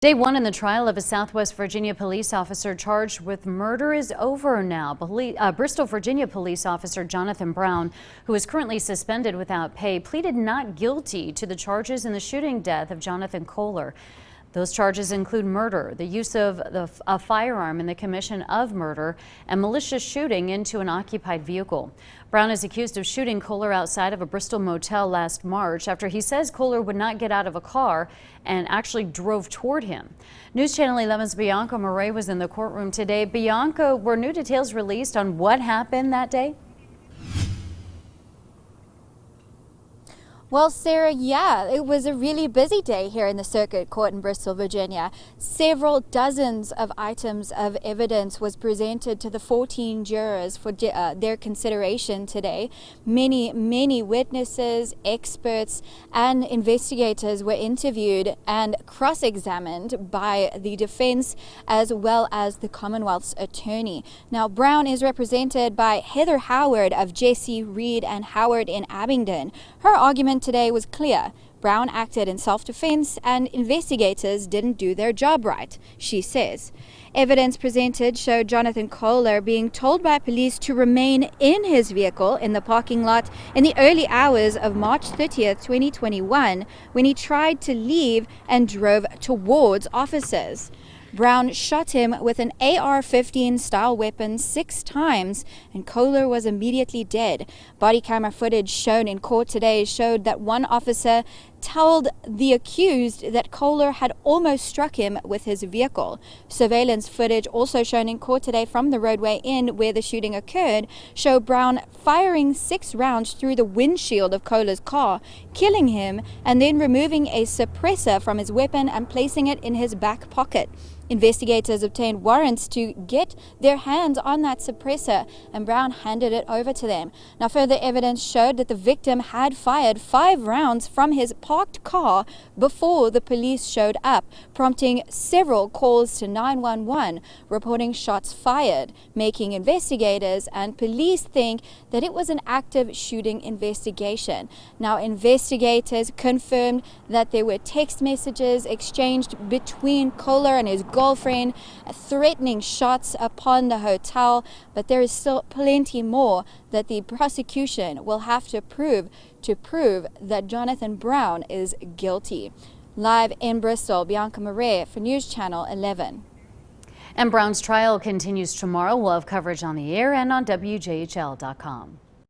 Day one in the trial of a Southwest Virginia police officer charged with murder is over now. Bristol, Virginia police officer Jonathan Brown, who is currently suspended without pay, pleaded not guilty to the charges in the shooting death of Jonathan Kohler. Those charges include murder, the use of a firearm in the commission of murder, and malicious shooting into an occupied vehicle. Brown is accused of shooting Kohler outside of a Bristol motel last March after he says Kohler would not get out of a car and actually drove toward him. News Channel 11's Bianca Murray was in the courtroom today. Bianca, were new details released on what happened that day? Well, Sarah, yeah, it was a really busy day here in the Circuit Court in Bristol, Virginia. Several dozens of items of evidence was presented to the 14 jurors for their consideration today. Many witnesses, experts, and investigators were interviewed and cross-examined by the defense as well as the Commonwealth's attorney. Now, Brown is represented by Heather Howard of Jesse, Reed, and Howard in Abingdon. Her argument today was clear. Brown acted in self-defense and investigators didn't do their job right, she says. Evidence presented showed Jonathan Kohler being told by police to remain in his vehicle in the parking lot in the early hours of March 30th, 2021, when he tried to leave and drove towards officers. Brown shot him with an AR-15 style weapon 6 times, and Kohler was immediately dead. Body camera footage shown in court today showed that one officer told the accused that Kohler had almost struck him with his vehicle. Surveillance footage also shown in court today from the roadway inn where the shooting occurred show Brown firing 6 rounds through the windshield of Kohler's car, killing him, and then removing a suppressor from his weapon and placing it in his back pocket. Investigators obtained warrants to get their hands on that suppressor, and Brown handed it over to them. Now, further evidence showed that the victim had fired 5 rounds from his parked car before the police showed up, prompting several calls to 911 reporting shots fired, making investigators and police think that it was an active shooting investigation. Now, investigators confirmed that there were text messages exchanged between Kohler and his girlfriend, threatening shots upon the hotel, but there is still plenty more that the prosecution will have to prove that Jonathan Brown is guilty. Live in Bristol, Bianca Murray for News Channel 11. And Brown's trial continues tomorrow. We'll have coverage on the air and on WJHL.com.